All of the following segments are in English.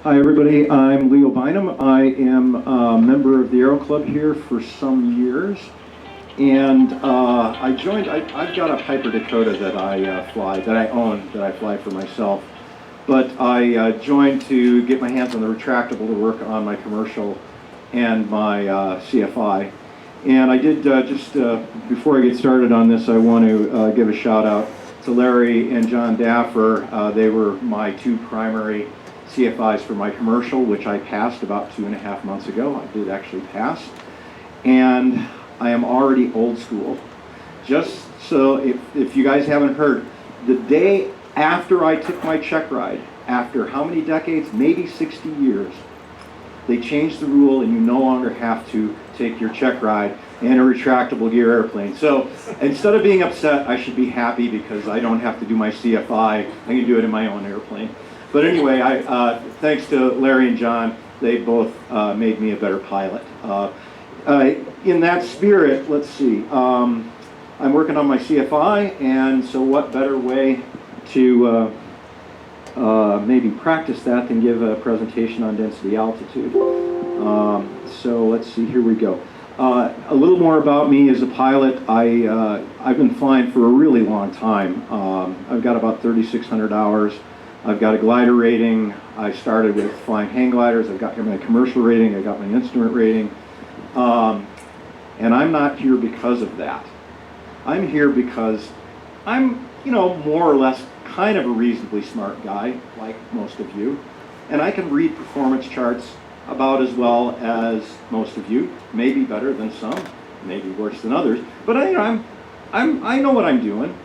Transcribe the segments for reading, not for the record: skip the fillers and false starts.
Hi everybody, I'm Leo Bynum. I am a member of the Aero Club here for some years. And I've got a Piper Dakota that I fly, that I own, that I fly for myself. But I joined to get my hands on the retractable to work on my commercial and my CFI. And I did, before I get started on this, I want to give a shout out to Larry and John Daffer. They were my two primary CFIs for my commercial, which I passed about 2.5 months ago. I did actually pass. And I am already old school. Just so if you guys haven't heard, the day after I took my check ride, after how many decades? Maybe 60 years, they changed the rule and you no longer have to take your check ride in a retractable gear airplane. So instead of being upset, I should be happy because I don't have to do my CFI. I can do it in my own airplane. But anyway, thanks to Larry and John, they both made me a better pilot. In that spirit, let's see, I'm working on my CFI, and so what better way to maybe practice that than give a presentation on density altitude. So let's see, here we go. A little more about me as a pilot. I've been flying for a really long time. I've got about 3,600 hours. I've got a glider rating. I started with flying hang gliders. I've got my commercial rating. I got my instrument rating. And I'm not here because of that. I'm here because I'm, more or less kind of a reasonably smart guy, like most of you. And I can read performance charts about as well as most of you. Maybe better than some, maybe worse than others. But I know what I'm doing.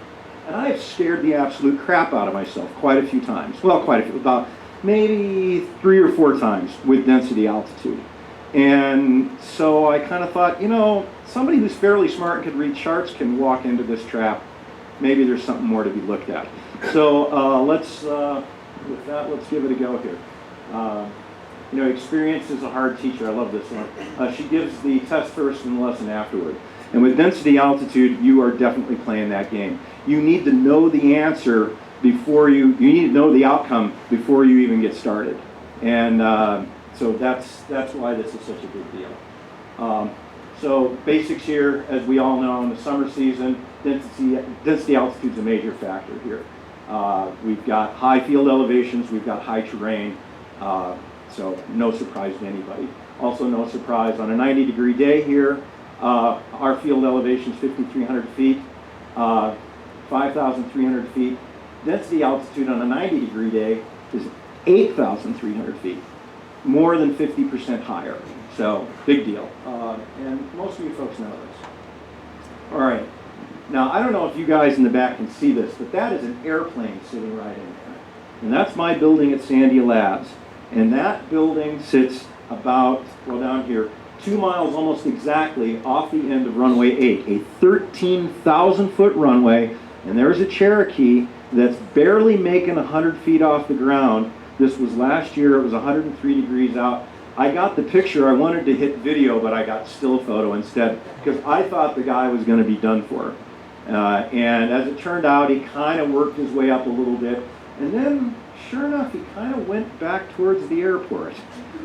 And I have scared the absolute crap out of myself quite a few times. Well, quite a few, about maybe 3 or 4 times with density altitude. And so I kind of thought, somebody who's fairly smart and can read charts can walk into this trap. Maybe there's something more to be looked at. So with that, let's give it a go here. Experience is a hard teacher. I love this one. She gives the test first and the lesson afterward. And with density altitude, you are definitely playing that game. You need to know the answer before you need to know the outcome before you even get started. And so that's why this is such a big deal. So basics here, as we all know, in the summer season, density altitude is a major factor here. We've got high field elevations, we've got high terrain, so no surprise to anybody. Also no surprise, on a 90-degree day here, our field elevation is 5,300 feet, 5,300 feet. Density altitude on a 90-degree day is 8,300 feet, more than 50% higher. So, big deal. And most of you folks know this. All right. Now, I don't know if you guys in the back can see this, but that is an airplane sitting right in there. And that's my building at Sandia Labs. And that building sits about, down here, 2 miles almost exactly off the end of runway 8, a 13,000-foot runway. And there's a Cherokee that's barely making 100 feet off the ground. This was last year. It was 103 degrees out. I got the picture. I wanted to hit video, but I got still photo instead because I thought the guy was going to be done for. And as it turned out, he kind of worked his way up a little bit. And then, sure enough, he kind of went back towards the airport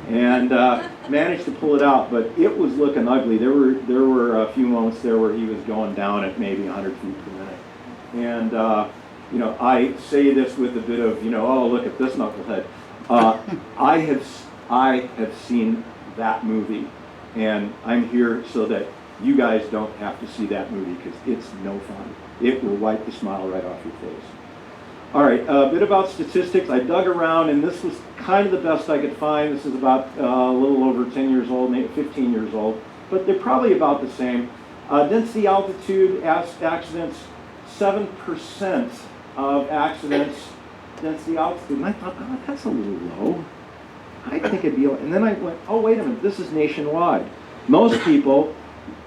and managed to pull it out. But it was looking ugly. There were a few moments there where he was going down at maybe 100 feet per minute. And I say this with a bit of, oh, look at this knucklehead. I have seen that movie, and I'm here so that you guys don't have to see that movie because it's no fun. It will wipe the smile right off your face. All right, a bit about statistics. I dug around, and this was kind of the best I could find. This is about a little over 10 years old, maybe 15 years old, but they're probably about the same. Density altitude accidents, 7% of accidents, density altitude. And I thought, oh, that's a little low. I think it'd be, and then I went, oh, wait a minute, this is nationwide. Most people,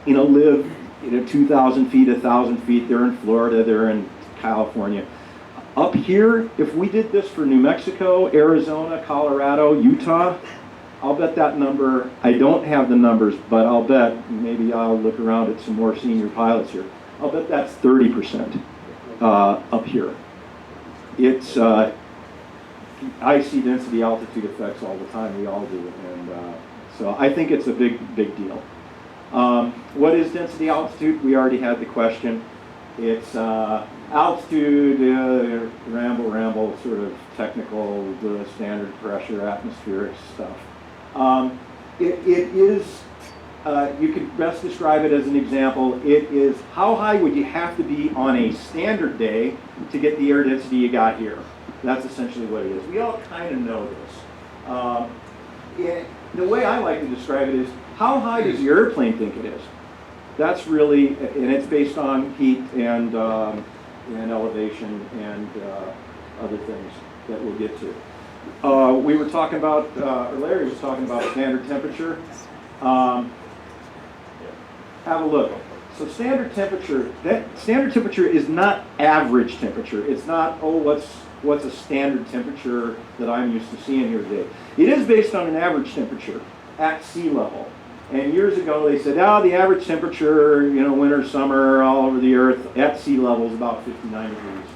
live, 2,000 feet, 1,000 feet. They're in Florida, they're in California. Up here, if we did this for New Mexico, Arizona, Colorado, Utah, I'll bet that number, I don't have the numbers, but I'll bet, maybe I'll look around at some more senior pilots here, I'll bet that's 30% up here. It's I see density altitude effects all the time. We all do, and so I think it's a big deal. What is density altitude? We already had the question. It's altitude, ramble, sort of technical, the standard pressure, atmospheric stuff. It is, you could best describe it as an example. It is how high would you have to be on a standard day to get the air density you got here. That's essentially what it is. We all kind of know this. The way I like to describe it is, how high does the airplane think it is? That's really, and it's based on heat and elevation and other things that we'll get to. We were talking about, or Larry was talking about standard temperature. Have a look. So standard temperature is not average temperature. It's not, oh, what's a standard temperature that I'm used to seeing here today. It is based on an average temperature at sea level. And years ago they said, the average temperature, winter, summer, all over the earth at sea level is about 59 degrees.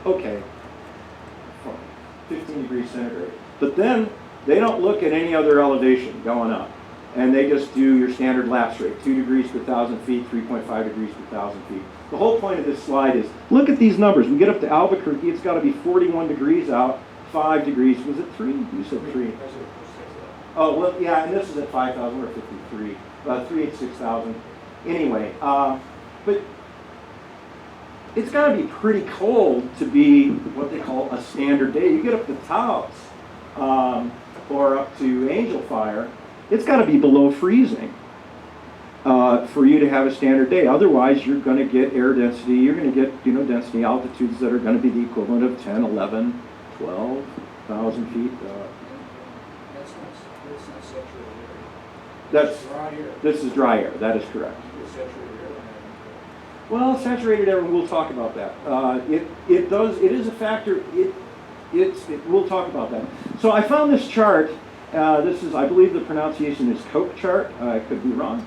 Okay, 15 degrees centigrade. But then they don't look at any other elevation going up. And they just do your standard lapse rate, 2 degrees per 1,000 feet, 3.5 degrees per 1,000 feet. The whole point of this slide is, look at these numbers. We get up to Albuquerque, it's got to be 41 degrees out, 5 degrees. Was it 3? You said 3. Oh, well, yeah, and this is at 5,000 or 53, 386,000. Anyway, but it's got to be pretty cold to be what they call a standard day. You get up to Taos or up to Angel Fire, it's got to be below freezing for you to have a standard day. Otherwise, you're going to get air density, you're going to get density altitudes that are going to be the equivalent of 10, 11, 12,000 feet. That's not saturated air. Dry air. This is dry air, that is correct. Saturated air. Well, saturated air, we'll talk about that. It is a factor, we'll talk about that. So I found this chart. This is, I believe the pronunciation is Coke chart. I could be wrong.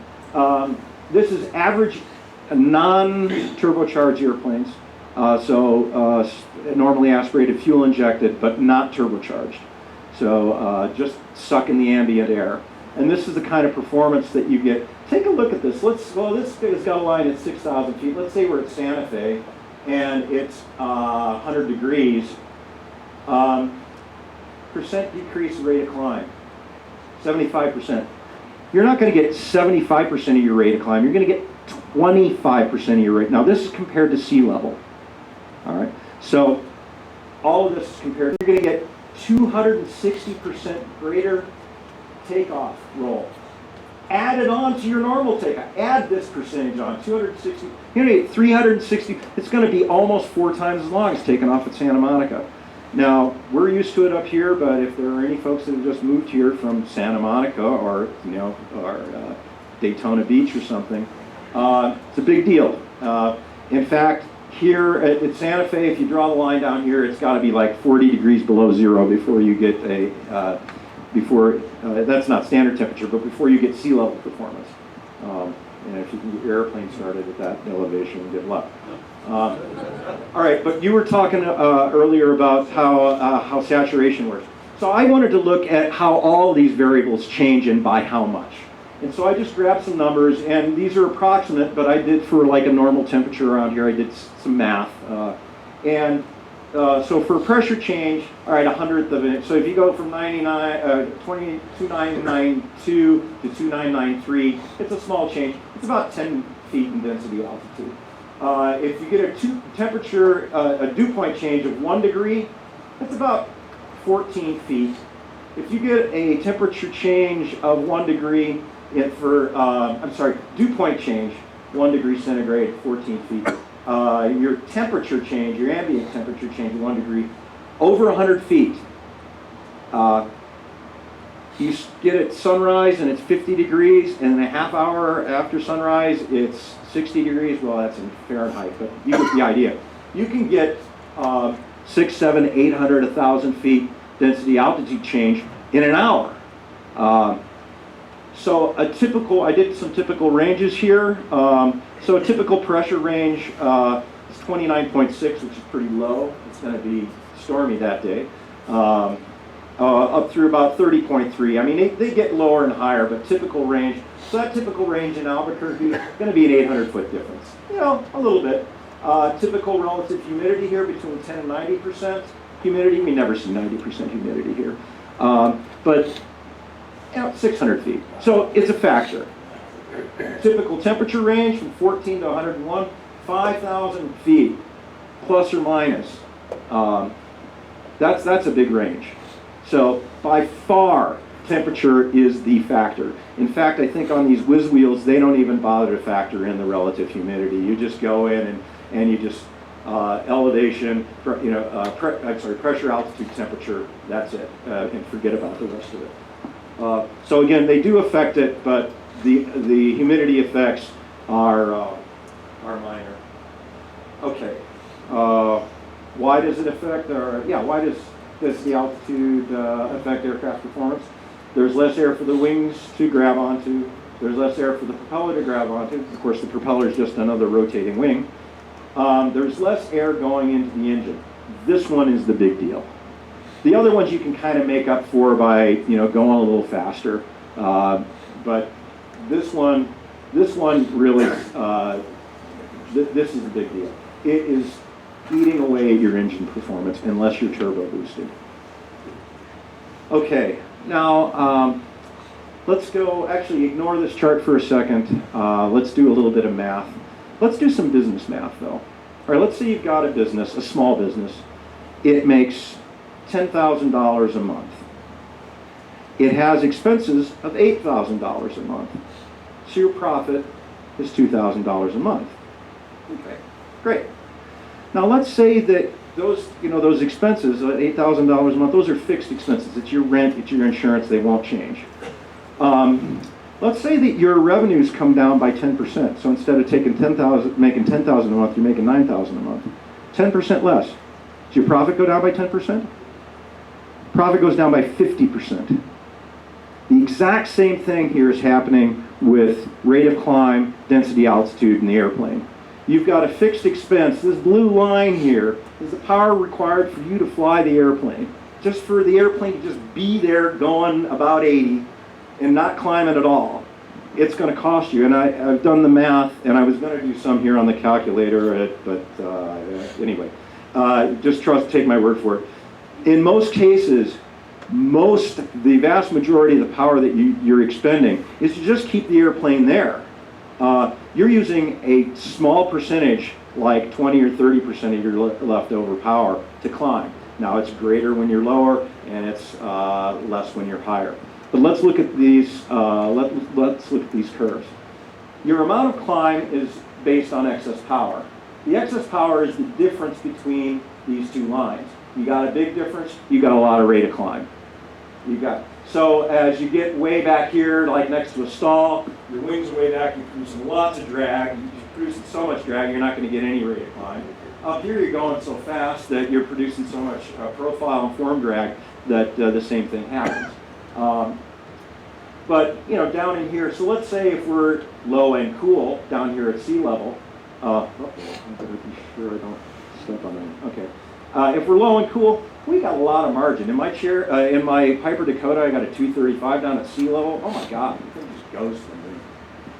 This is average non-turbocharged airplanes. So normally aspirated, fuel injected, but not turbocharged. So just sucking the ambient air. And this is the kind of performance that you get. Take a look at this. This has got a line at 6,000 feet. Let's say we're at Santa Fe, and it's 100 degrees. Percent decrease rate of climb, 75%. You're not going to get 75% of your rate of climb. You're going to get 25% of your rate. Now this is compared to sea level. All right. So all of this is compared. You're going to get 260% greater takeoff roll. Add it on to your normal takeoff. Add this percentage on, 260. You're going to get 360. It's going to be almost 4 times as long as taking off at Santa Monica. Now, we're used to it up here, but if there are any folks that have just moved here from Santa Monica or Daytona Beach or something, it's a big deal. In fact, here at Santa Fe, if you draw the line down here, it's got to be like 40 degrees below zero before you get that's not standard temperature, but before you get sea level performance. And if you can get your airplane started at that elevation, good luck. All right, but you were talking earlier about how saturation works. So I wanted to look at how all these variables change and by how much. And so I just grabbed some numbers, and these are approximate, but I did for like a normal temperature around here, I did some math. So for pressure change, all right, 100th of it. So if you go from 2992 to 2993, it's a small change. It's about 10 feet in density altitude. If you get a dew point change of 1 degree, that's about 14 feet. If you get a temperature change of 1 degree, dew point change, 1 degree centigrade, 14 feet. Your temperature change, your ambient temperature change, 1 degree, over 100 feet. You get it sunrise and it's 50 degrees, and in a half hour after sunrise it's 60 degrees. Well, that's in Fahrenheit, but you get the idea. You can get 600, 700, 800, 1,000 feet density altitude change in an hour. So I did some typical ranges here. So a typical pressure range is 29.6, which is pretty low. It's going to be stormy that day. up through about 30.3. I mean, they get lower and higher, but typical range. So that typical range in Albuquerque is going to be an 800-foot difference. You know, a little bit. Typical relative humidity here between 10 and 90% humidity. We never see 90% humidity here. But you know, 600 feet. So it's a factor. Typical temperature range from 14 to 101, 5,000 feet, plus or minus. That's a big range. So by far, temperature is the factor. In fact, I think on these whiz wheels, they don't even bother to factor in the relative humidity. You just go in and you just elevation, pressure, altitude, temperature. That's it, and forget about the rest of it. So again, they do affect it, but the humidity effects are minor. Okay. Why does it affect why does the altitude affect aircraft performance? There's less air for the wings to grab onto. There's less air for the propeller to grab onto. Of course, the propeller is just another rotating wing. There's less air going into the engine. This one is the big deal. The other ones you can kind of make up for by going a little faster, but this one really this is a big deal. It is eating away at your engine performance unless you're turbo boosted. Okay, now let's go, actually ignore this chart for a second. Let's do a little bit of math. Let's do some business math though. All right, let's say you've got a business, a small business. It makes $10,000 a month. It has expenses of $8,000 a month. So your profit is $2,000 a month. Okay, great. Now let's say that those expenses, $8,000 a month, those are fixed expenses. It's your rent, it's your insurance, they won't change. Let's say that your revenues come down by 10%. So instead of making $10,000 a month, you're making $9,000 a month. 10% less. Does your profit go down by 10%? Profit goes down by 50%. The exact same thing here is happening with rate of climb, density, altitude in the airplane. You've got a fixed expense. This blue line here is the power required for you to fly the airplane. Just for the airplane to just be there going about 80 and not climb it at all. It's going to cost you. And I've done the math, and I was going to do some here on the calculator, but anyway, just take my word for it. In most cases, the vast majority of the power that you're expending is to just keep the airplane there. You're using a small percentage, like 20 or 30% of your leftover power to climb. Now it's greater when you're lower, and it's less when you're higher. But let's look at these. Let's look at these curves. Your amount of climb is based on excess power. The excess power is the difference between these two lines. You got a big difference. You got a lot of rate of climb. So as you get way back here, like next to a stall, your wings are way back, you're producing lots of drag. You're producing so much drag, you're not going to get any rate of climb. Up here, you're going so fast that you're producing so much profile and form drag that the same thing happens. But down in here, so let's say if we're low and cool down here at sea level, I better be sure I don't step on that. Okay. If we're low and cool, we got a lot of margin. In my in my Piper Dakota, I got a 235 down at sea level. Oh my God, the thing just goes to the moon.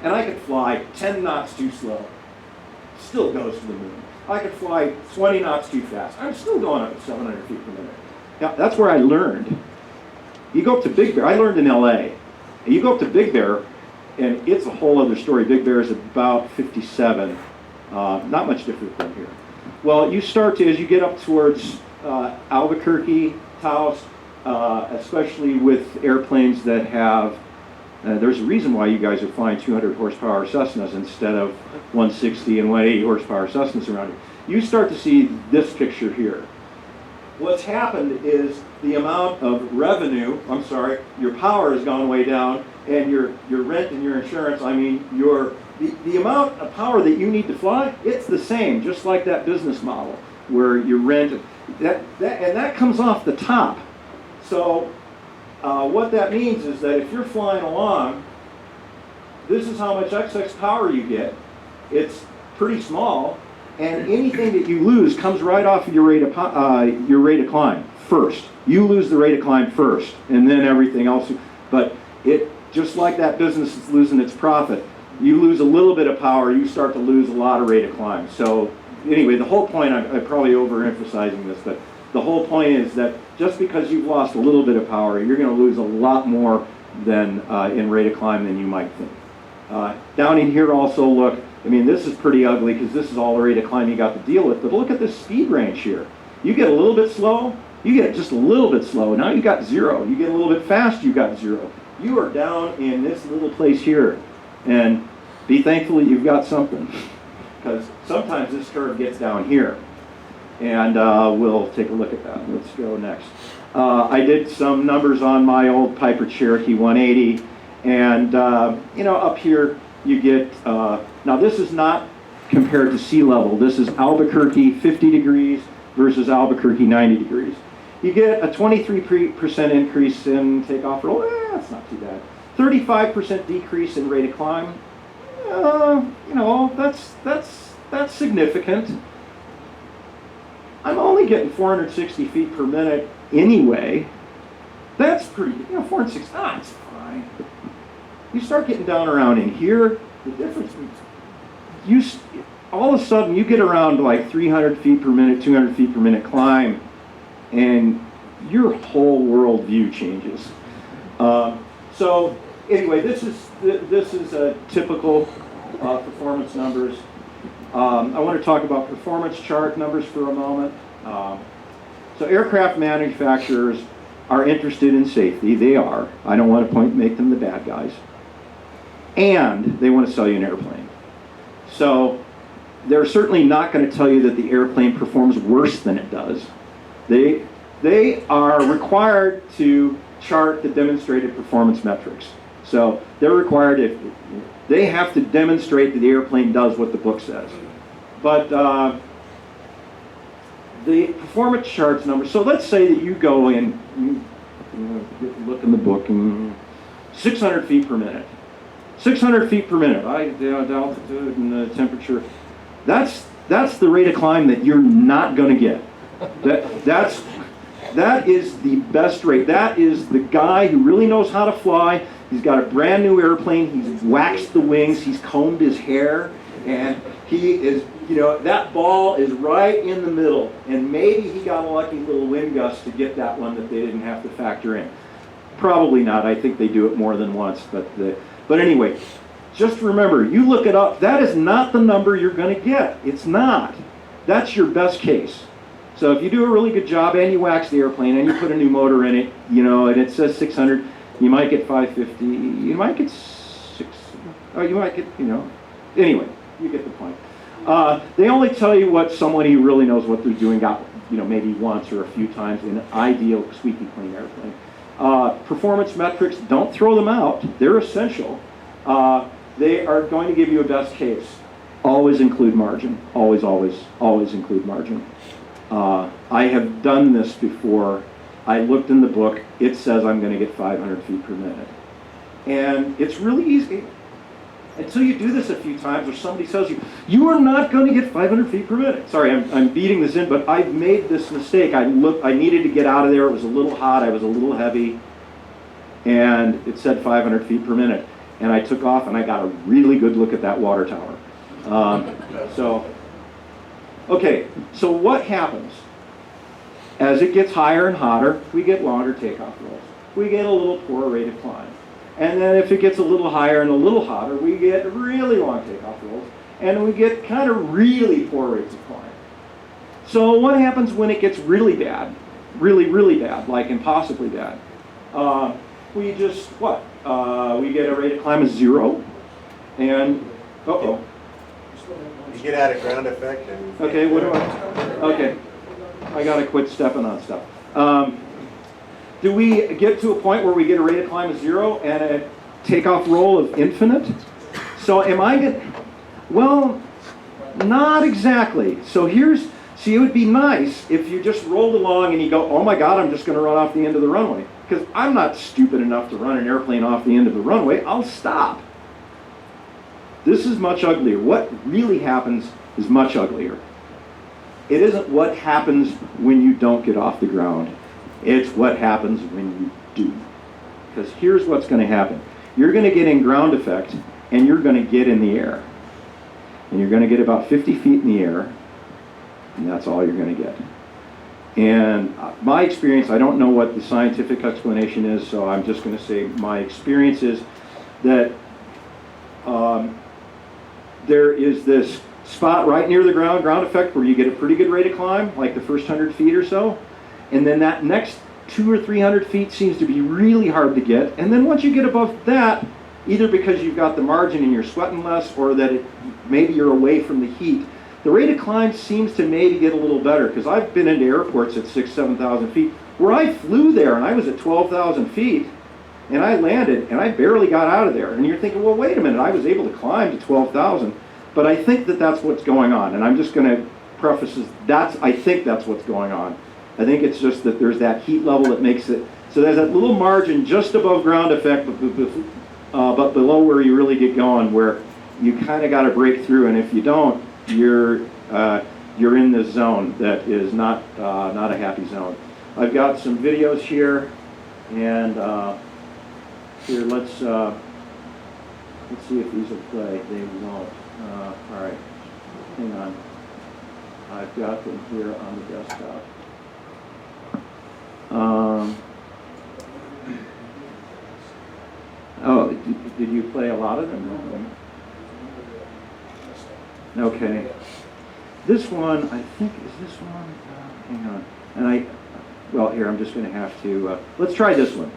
And I could fly 10 knots too slow, still goes to the moon. I could fly 20 knots too fast. I'm still going up at 700 feet per minute. Now, that's where I learned. You go up to Big Bear. I learned in LA. And you go up to Big Bear, and it's a whole other story. Big Bear is about 57, not much different from here. Well, you start to, as you get up towards Albuquerque, Taos, especially with airplanes that have, there's a reason why you guys are flying 200 horsepower Cessnas instead of 160 and 180 horsepower Cessnas around here. You start to see this picture here. What's happened is the amount of revenue, your power has gone way down, and your rent and your insurance, the amount of power that you need to fly, it's the same, just like that business model where your rent, and that comes off the top. So what that means is that if you're flying along, this is how much excess power you get. It's pretty small, and anything that you lose comes right off of your rate of climb. first. You lose the rate of climb first, and then everything else. But it, just like that business is losing its profit, you lose a little bit of power, you start to lose a lot of rate of climb. So anyway, the whole point, I'm probably overemphasizing this, but the whole point is that just because you've lost a little bit of power, you're going to lose a lot more than in rate of climb than you might think. Down in here also, look, I mean, this is pretty ugly because this is all the rate of climb you got to deal with, but look at this speed range here. You get a little bit slow, you get just a little bit slow, now you got 0. You get a little bit fast, you got 0. You are down in this little place here, and be thankful that you've got something, because sometimes this curve gets down here, and we'll take a look at that. Let's go next. I did some numbers on my old Piper Cherokee 180, and you know, up here you get, now this is not compared to sea level. This is Albuquerque 50 degrees versus Albuquerque 90 degrees. You get a 23% increase in takeoff roll. That's not too bad. 35% decrease in rate of climb. You know, that's significant. I'm only getting 460 feet per minute anyway. That's pretty, you know, 460, it's fine. You start getting down around in here, the difference is, all of a sudden you get around like 300 feet per minute, 200 feet per minute climb, and your whole world view changes. So anyway, this is a typical performance numbers. I want to talk about performance chart numbers for a moment. So aircraft manufacturers are interested in safety. They are. I don't want to make them the bad guys. And they want to sell you an airplane. So they're certainly not going to tell you that the airplane performs worse than it does. They are required to chart the demonstrated performance metrics. So they're required, they have to demonstrate that the airplane does what the book says. But the performance charts numbers, so let's say that you go in, look in the book, and 600 feet per minute. 600 feet per minute, the altitude and the temperature. That's the rate of climb that you're not going to get. That is the best rate. That is the guy who really knows how to fly. He's got a brand new airplane. He's waxed the wings. He's combed his hair. And he is, you know, that ball is right in the middle. And maybe he got a lucky little wind gust to get that one that they didn't have to factor in. Probably not. I think they do it more than once. But anyway, just remember, you look it up. That is not the number you're going to get. It's not. That's your best case. So if you do a really good job and you wax the airplane and you put a new motor in it, you know, and it says 600, you might get 550, you might get 6, or you might get, you know, anyway, you get the point. They only tell you what someone who really knows what they're doing got, you know, maybe once or a few times in an ideal squeaky clean airplane. Performance metrics, don't throw them out. They're essential. They are going to give you a best case. Always include margin. Always, always, always include margin. I have done this before. I looked in the book. It says I'm going to get 500 feet per minute. And it's really easy. Until you do this a few times or somebody tells you, you are not going to get 500 feet per minute. Sorry, I'm beating this in, but I've made this mistake. I needed to get out of there. It was a little hot. I was a little heavy. And it said 500 feet per minute. And I took off and I got a really good look at that water tower. Okay, so what happens? As it gets higher and hotter, we get longer takeoff rolls. We get a little poorer rate of climb. And then if it gets a little higher and a little hotter, we get really long takeoff rolls. And we get kind of really poor rates of climb. So what happens when it gets really bad? Really, really bad, like impossibly bad? We just, what? We get a rate of climb of 0. And, uh-oh. You get out of ground effect and... Okay, what do okay. I gotta quit stepping on stuff. Do we get to a point where we get a rate of climb of 0 and a takeoff roll of infinite? So am I getting... Well, not exactly. So see, it would be nice if you just rolled along and you go, oh my God, I'm just gonna run off the end of the runway. Because I'm not stupid enough to run an airplane off the end of the runway. I'll stop. This is much uglier. What really happens is much uglier. It isn't what happens when you don't get off the ground. It's what happens when you do. Because here's what's going to happen. You're going to get in ground effect, and you're going to get in the air. And you're going to get about 50 feet in the air, and that's all you're going to get. And my experience, I don't know what the scientific explanation is, so I'm just going to say my experience is that there is this spot right near the ground effect, where you get a pretty good rate of climb, like the first 100 feet or so. And then that next 200 or 300 feet seems to be really hard to get. And then once you get above that, either because you've got the margin and you're sweating less, or that maybe you're away from the heat, the rate of climb seems to maybe get a little better, because I've been into airports at 6,000, 7,000 feet, where I flew there and I was at 12,000 feet, and I landed and I barely got out of there. And you're thinking, well, wait a minute, I was able to climb to 12,000. But I think that that's what's going on, and I'm just going to preface this, I think that's what's going on. I think it's just that there's that heat level that makes it, so there's that little margin just above ground effect, but below where you really get going, where you kind of got to break through, and if you don't, you're in this zone that is not a happy zone. I've got some videos here, and here let's see if these will play. They won't. All right, hang on. I've got them here on the desktop. Oh, did you play a lot of them? Okay. This one, I think, is this one? Hang on. And well, here, I'm just going to have to, let's try this one.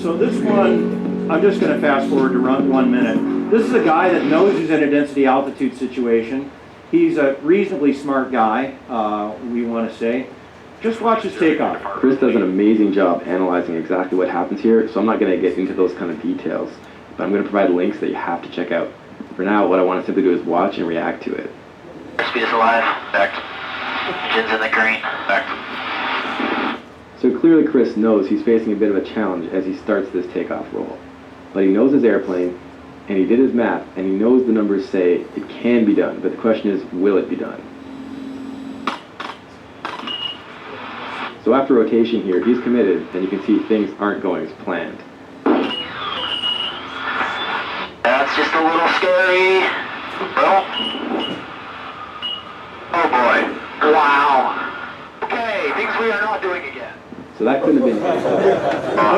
So this one, I'm just going to fast forward to run 1 minute. This is a guy that knows he's in a density altitude situation. He's a reasonably smart guy, we want to say. Just watch his takeoff. Chris does an amazing job analyzing exactly what happens here, so I'm not going to get into those kind of details, but I'm going to provide links that you have to check out. For now, what I want to simply do is watch and react to it. Speed is alive. Back. Engines in the green. Back. So clearly Chris knows he's facing a bit of a challenge as he starts this takeoff roll. But he knows his airplane, and he did his math, and he knows the numbers say it can be done, but the question is, will it be done? So after rotation here, he's committed, and you can see things aren't going as planned. That's just a little scary. Well. Oh boy. Wow. Okay, things we are not doing again. So that couldn't have been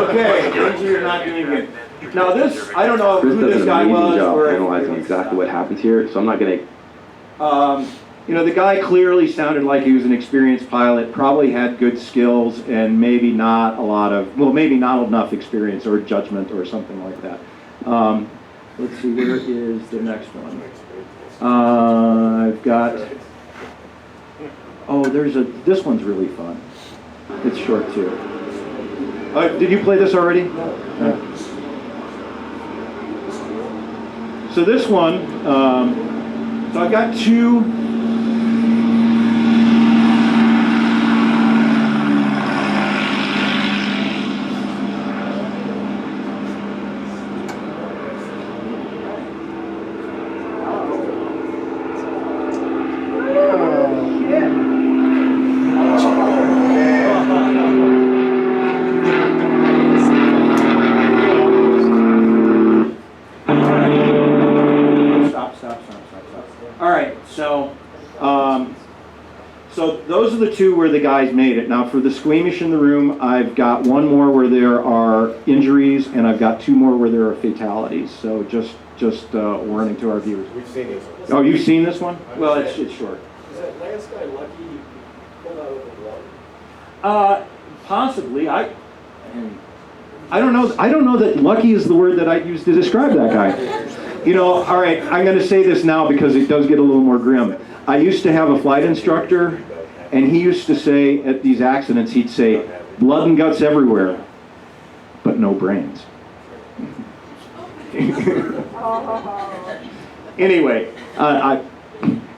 Okay, things you're not doing good. Now this, I don't know Chris who does this an guy amazing was. job analyzing exactly what happens here, so I'm not going to... You know, the guy clearly sounded like he was an experienced pilot, probably had good skills, and maybe not a lot of, well, maybe not enough experience or judgment or something like that. Let's see, where is the next one? I've got, this one's really fun. It's short too. Did you play this already? No. So this one, so I've got two. So those are the two where the guys made it. Now for the squeamish in the room, I've got one more where there are injuries, and I've got two more where there are fatalities. So just warning to our viewers. We've seen this one. Oh, you've seen this one? Well, it's short. Is that last guy lucky he pulled out of the water? Possibly. I don't know. I don't know that lucky is the word that I use to describe that guy. You know, all right, I'm going to say this now because it does get a little more grim. I used to have a flight instructor, and he used to say at these accidents, he'd say, blood and guts everywhere, but no brains. Anyway, I'm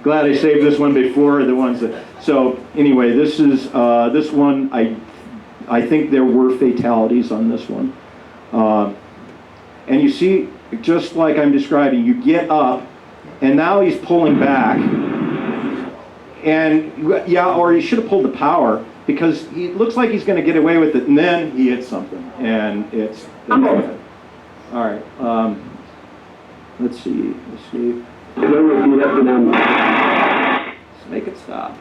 glad I saved this one before the ones that, so anyway, this is, this one, I think there were fatalities on this one. And you see, just like I'm describing, you get up, and now he's pulling back. And yeah, or he should have pulled the power, because he looks like he's going to get away with it, and then he hits something, and it's all right. Let's see. Escape. Let's make it stop.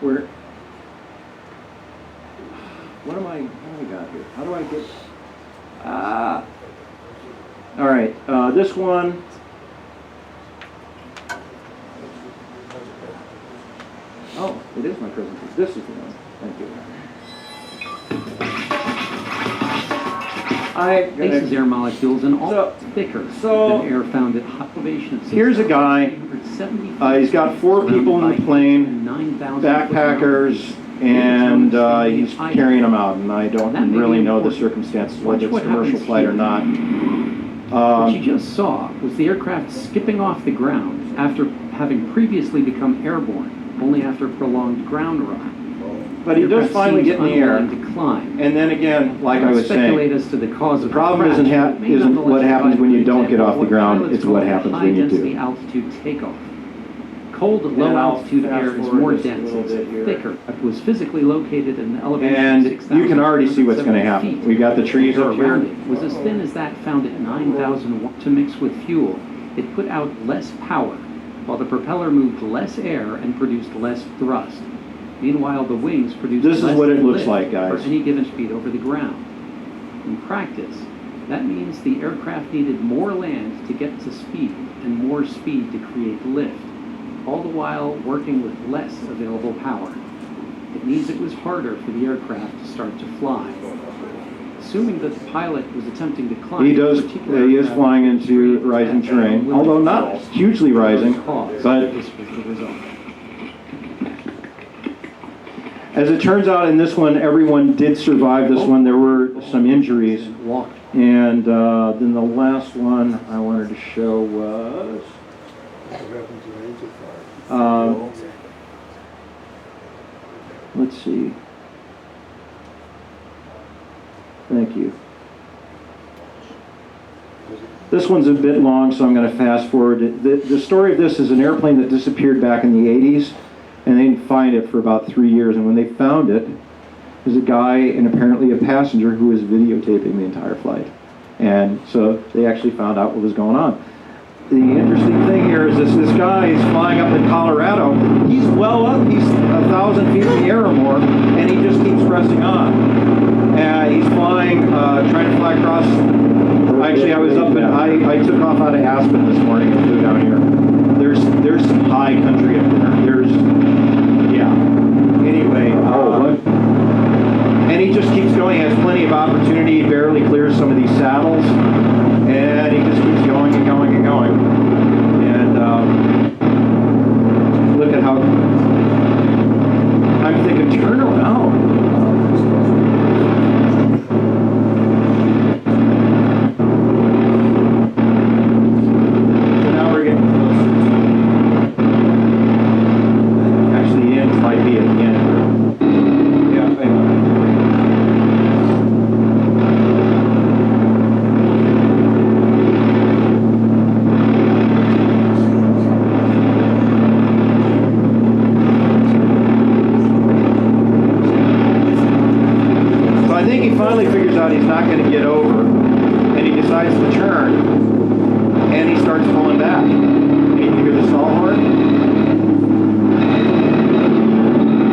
Where? What do I got here? How do I get? All right. This one. Oh, it is my presentation. This is the one. Thank you. Bases air molecules and all thicker than air found at high elevation of 6,000. Here's a guy. He's got 4 people in the plane, backpackers, and he's carrying them out. And I don't really know the circumstances, whether it's commercial flight or not. What you just saw was the aircraft skipping off the ground after having previously become airborne, only after prolonged ground ride. But he does finally get in the air. Decline. And then again, like I was saying, as to the cause the of problem crash, isn't what happens when you don't get off the ground, it's what happens when you do. High-density altitude takeoff. Cold, low-altitude air is more dense and thicker. It was physically located in the elevation And of 6,000 you can already see what's going to happen. We got the trees up here. Was as thin as that found at 9,000 to mix with fuel. It put out less power, while the propeller moved less air and produced less thrust. Meanwhile, the wings produced This is less what it looks lift like, guys. for any given speed over the ground. In practice, that means the aircraft needed more land to get to speed and more speed to create lift, all the while working with less available power. It means it was harder for the aircraft to start to fly. Assuming that the pilot was attempting to climb, He is flying into rising terrain, although not hugely rising, but this was the result. as it turns out in this one, everyone did survive this one. There were some injuries. And then the last one I wanted to show was... let's see. Thank you. This one's a bit long, so I'm going to fast forward. The story of this is an airplane that disappeared back in the 80s, and they didn't find it for about 3 years. And when they found it, there's a guy and apparently a passenger who was videotaping the entire flight. And so they actually found out what was going on. The interesting thing here is this guy is flying up in Colorado. He's well up, he's 1,000 feet in the air or more, and he just keeps pressing on. He's flying, trying to fly across. Actually, I was up in, I took off out of Aspen this morning and flew down here. There's some high country up there. Anyway, and he just keeps going. He has plenty of opportunity. He barely clears some of these saddles, and he just keeps going and going and going. And look at how I'm thinking, turn around. So now we're getting closer. Actually, the end might be at the end. Yeah, so I think he finally figures out he's not going to get over, and he decides to turn, and he starts pulling back. And you hear the stall horn?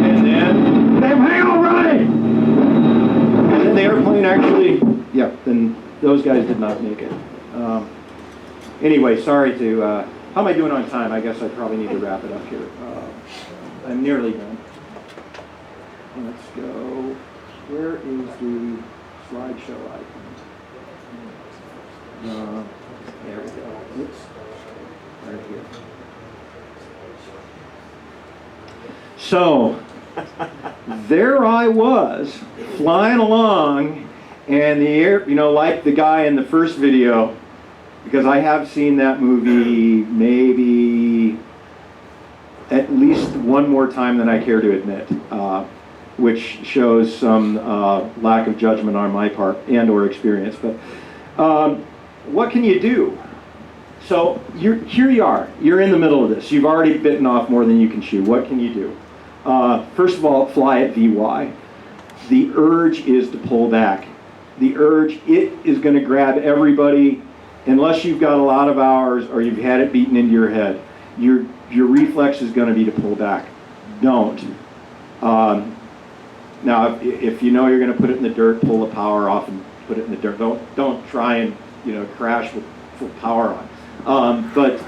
And then... hang on, running! And then the airplane actually... Yeah, then those guys did not make it. Anyway, sorry to... how am I doing on time? I guess I probably need to wrap it up here. I'm nearly done. Let's go... Where is the slideshow icon? There we go. Oops. Right here. So, there I was, flying along, and the air, like the guy in the first video, because I have seen that movie maybe at least one more time than I care to admit, which shows some lack of judgment on my part and or experience. But what can you do? So here you are. You're in the middle of this. You've already bitten off more than you can chew. What can you do? First of all, fly at VY. The urge is to pull back. The urge, it is going to grab everybody, unless you've got a lot of hours or you've had it beaten into your head. Your reflex is going to be to pull back. Don't. Now, if you know you're going to put it in the dirt, pull the power off and put it in the dirt. Don't try and crash with full power on. But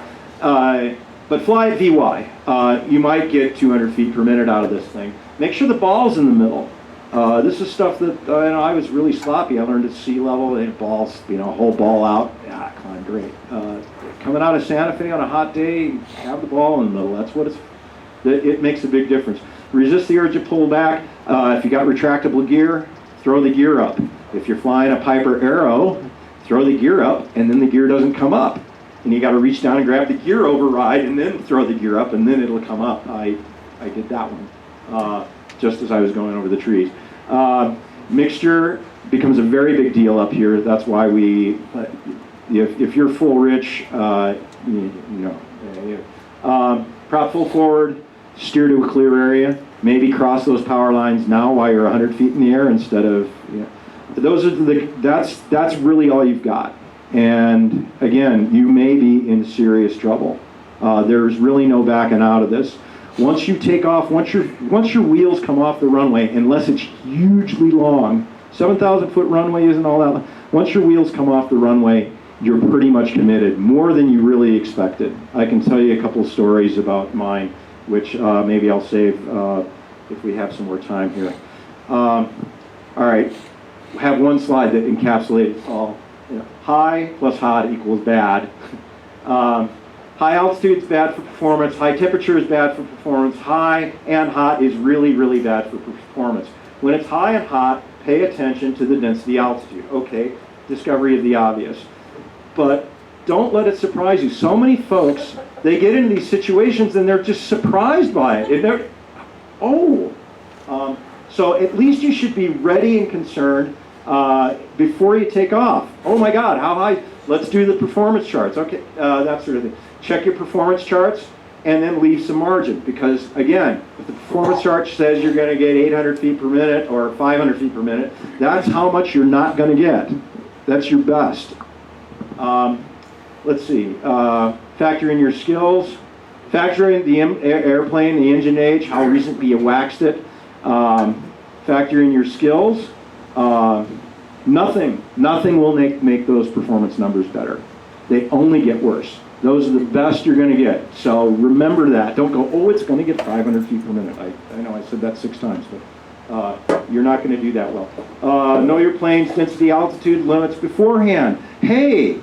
fly at VY. You might get 200 feet per minute out of this thing. Make sure the ball's in the middle. This is stuff that I was really sloppy. I learned at sea level, and balls, whole ball out. Yeah, climb great. Coming out of Santa Fe on a hot day, have the ball in the middle. That's what it makes a big difference. Resist the urge to pull back. If you got retractable gear, throw the gear up. If you're flying a Piper Aero, throw the gear up, and then the gear doesn't come up. And you got to reach down and grab the gear override, and then throw the gear up, and then it'll come up. I did that one just as I was going over the trees. Mixture becomes a very big deal up here. That's why if you're full rich, prop full forward, steer to a clear area, maybe cross those power lines now while you're 100 feet in the air instead of, those are that's really all you've got. And again, you may be in serious trouble. There's really no backing out of this. Once you take off, once your wheels come off the runway, unless it's hugely long, 7,000 foot runway isn't all that long. Once your wheels come off the runway, you're pretty much committed, more than you really expected. I can tell you a couple of stories about mine, which maybe I'll save if we have some more time here. All right, I have one slide that encapsulates all. High plus hot equals bad. High altitude is bad for performance. High temperature is bad for performance. High and hot is really, really bad for performance. When it's high and hot, pay attention to the density altitude. Okay, discovery of the obvious. But don't let it surprise you. So many folks, they get into these situations and they're just surprised by it. So at least you should be ready and concerned before you take off. Oh my God, how high? Let's do the performance charts. Okay, that sort of thing. Check your performance charts and then leave some margin, because again, if the performance chart says you're going to get 800 feet per minute or 500 feet per minute, that's how much you're not going to get. That's your best. Let's see. Factor in your skills. Factor in the airplane, the engine age, how recently you waxed it. Factor in your skills. Nothing will make those performance numbers better. They only get worse. Those are the best you're going to get. So remember that. Don't go, oh, it's going to get 500 feet per minute. I know I said that 6 times, but you're not going to do that well. Know your plane's density altitude limits beforehand. Hey,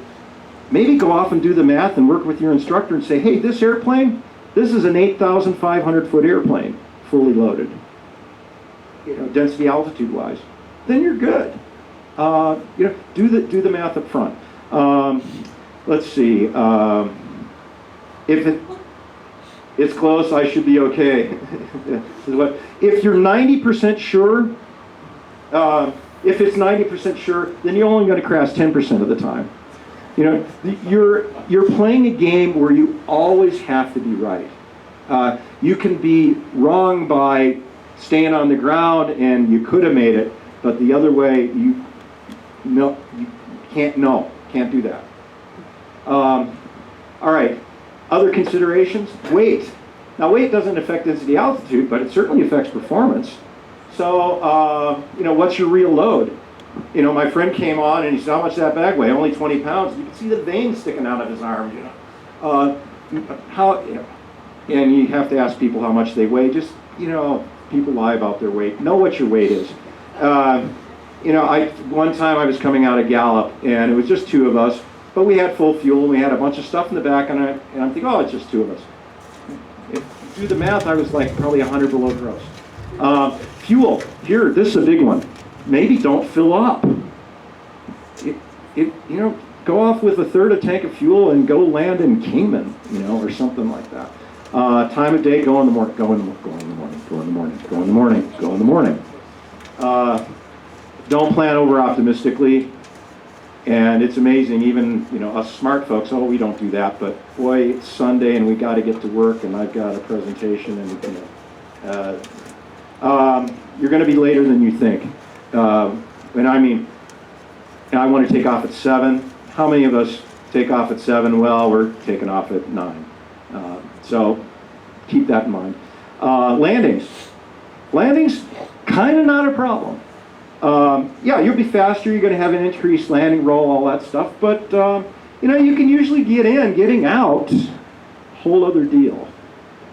maybe go off and do the math and work with your instructor and say, hey, this airplane, this is an 8,500 foot airplane, fully loaded, density altitude wise. Then you're good. Do the math up front. Let's see. If it's close, I should be okay. If you're 90% sure, if it's 90% sure, then you're only going to crash 10% of the time. You're playing a game where you always have to be right. You can be wrong by staying on the ground, and you could have made it, but the other way, you can't do that. All right, other considerations, weight. Now weight doesn't affect density altitude, but it certainly affects performance. So, what's your real load? My friend came on and he said, how much does that bag weigh? Only 20 pounds. You can see the veins sticking out of his arm, and you have to ask people how much they weigh. Just, people lie about their weight. Know what your weight is. One time I was coming out of Gallup, and it was just 2 of us, but we had full fuel, and we had a bunch of stuff in the back, and I'm thinking, oh, it's just 2 of us. If you do the math, I was like probably 100 below gross. Fuel, here, this is a big one. Maybe don't fill up. Go off with 1/3 a tank of fuel and go land in Cayman, or something like that. Time of day, go in the morning, go in the morning, go in the morning, go in the morning, go in the morning. Don't plan over optimistically. And it's amazing, even us smart folks, oh, we don't do that, but boy, it's Sunday and we got to get to work and I've got a presentation, and You're going to be later than you think. And I mean, I want to take off at 7. How many of us take off at 7? Well, we're taking off at 9. So keep that in mind. Landings. Landings, kind of not a problem. Yeah, you'll be faster. You're going to have an increased landing roll, all that stuff. But, you know, you can usually get in. Getting out, whole other deal.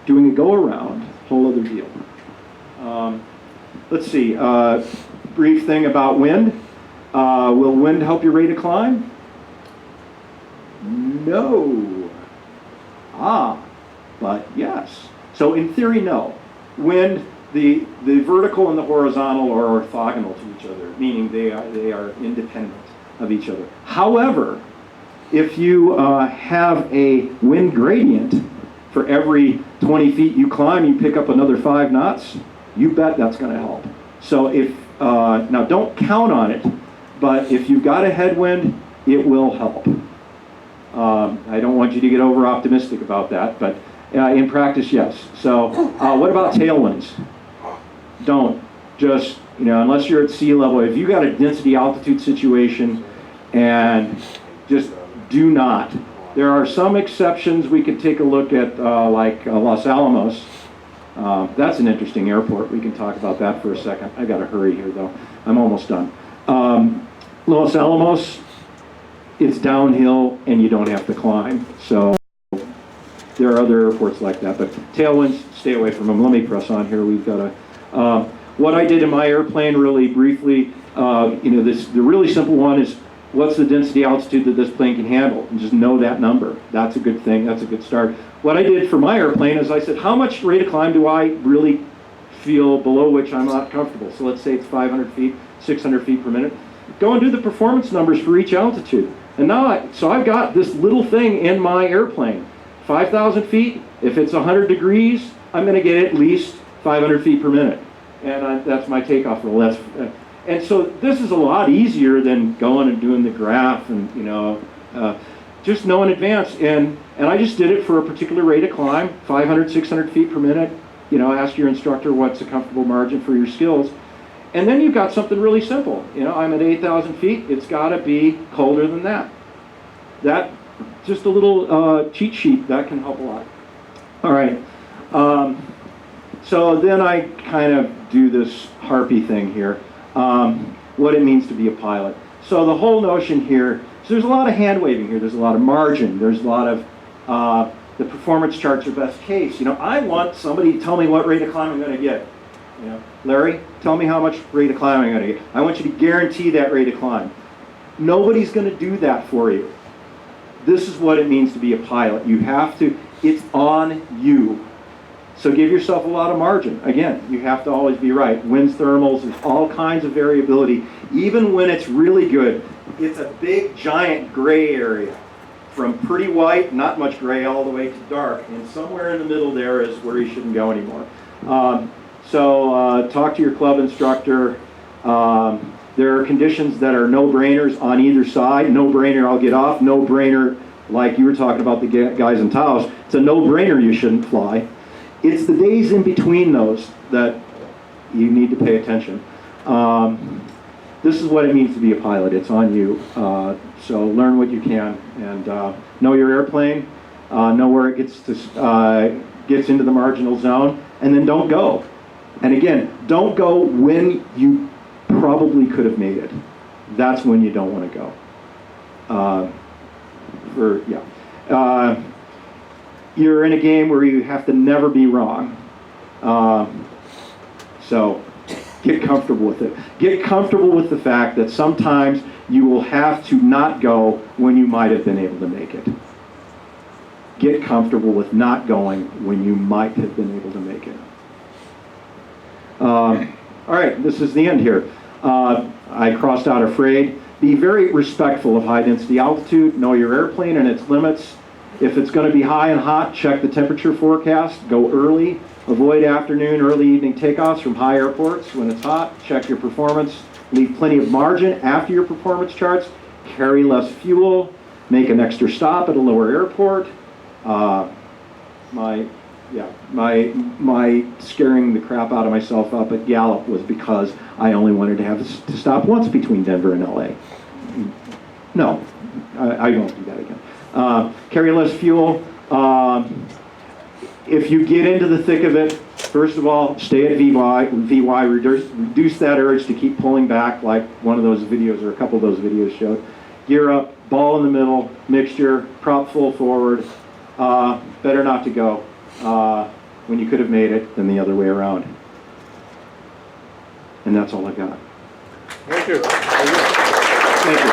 Doing a go-around, whole other deal. Let's see. Brief thing about wind. Will wind help your rate of climb? No. But yes. So in theory, no. Wind, the vertical and the horizontal are orthogonal to each other, meaning they are independent of each other. However, if you have a wind gradient, for every 20 feet you climb, you pick up another 5 knots, you bet that's going to help. So if, now don't count on it, but if you've got a headwind, it will help. I don't want you to get over optimistic about that, but in practice, yes. So what about tailwinds? Don't. Just, you know, unless you're at sea level, if you got a density altitude situation, and just do not. There are some exceptions. We could take a look at like Los Alamos. That's an interesting airport. We can talk about that for a second. I got to hurry here though. I'm almost done. Los Alamos, it's downhill and you don't have to climb. So there are other airports like that, but tailwinds, stay away from them. Let me press on here. We've got to. What I did in my airplane, really briefly, you know, the really simple one is, what's the density altitude that this plane can handle? And just know that number. That's a good thing. That's a good start. What I did for my airplane is I said, how much rate of climb do I really feel below which I'm not comfortable? So let's say it's 500 feet, 600 feet per minute. Go and do the performance numbers for each altitude. And now, so I've got this little thing in my airplane. 5,000 feet, if it's 100 degrees, I'm going to get at least 500 feet per minute. And that's my takeoff roll. And so this is a lot easier than going and doing the graph and, you know, just know in advance. And I just did it for a particular rate of climb, 500, 600 feet per minute. You know, ask your instructor what's a comfortable margin for your skills. And then you've got something really simple. You know, I'm at 8,000 feet. It's got to be colder than that. That, just a little cheat sheet, that can help a lot. All right. So then I kind of do this harpy thing here. What it means to be a pilot. So the whole notion here, so there's a lot of hand waving here, there's a lot of margin, there's a lot of, the performance charts are best case. You know, I want somebody to tell me what rate of climb I'm going to get. You know, Larry, tell me how much rate of climb I'm going to get. I want you to guarantee that rate of climb. Nobody's going to do that for you. This is what it means to be a pilot. You have to, it's on you. So give yourself a lot of margin. Again, you have to always be right. Winds, thermals, there's all kinds of variability. Even when it's really good, it's a big, giant gray area. From pretty white, not much gray, all the way to dark. And somewhere in the middle there is where you shouldn't go anymore. So talk to your club instructor. There are conditions that are no-brainers on either side. No-brainer, I'll get off. No-brainer, like you were talking about the guys in Taos. It's a no-brainer, you shouldn't fly. It's the days in between those that you need to pay attention. This is what it means to be a pilot. It's on you. So learn what you can and know your airplane, know where it gets into the marginal zone, and then don't go. And again, don't go when you probably could have made it. That's when you don't want to go. You're in a game where you have to never be wrong. So get comfortable with it. Get comfortable with the fact that sometimes you will have to not go when you might have been able to make it. Get comfortable with not going when you might have been able to make it. All right, this is the end here. I crossed out afraid. Be very respectful of high density altitude. Know your airplane and its limits. If it's going to be high and hot, check the temperature forecast. Go early. Avoid afternoon, early evening takeoffs from high airports. When it's hot, check your performance. Leave plenty of margin after your performance charts. Carry less fuel. Make an extra stop at a lower airport. My Yeah. My scaring the crap out of myself up at Gallup was because I only wanted to have to stop once between Denver and LA. No, I won't do that again. Carry less fuel. If you get into the thick of it, first of all, stay at VY, reduce that urge to keep pulling back like one of those videos or a couple of those videos showed. Gear up, ball in the middle, mixture, prop full forward. Better not to go when you could have made it than the other way around. And that's all I got. Thank you. Thank you.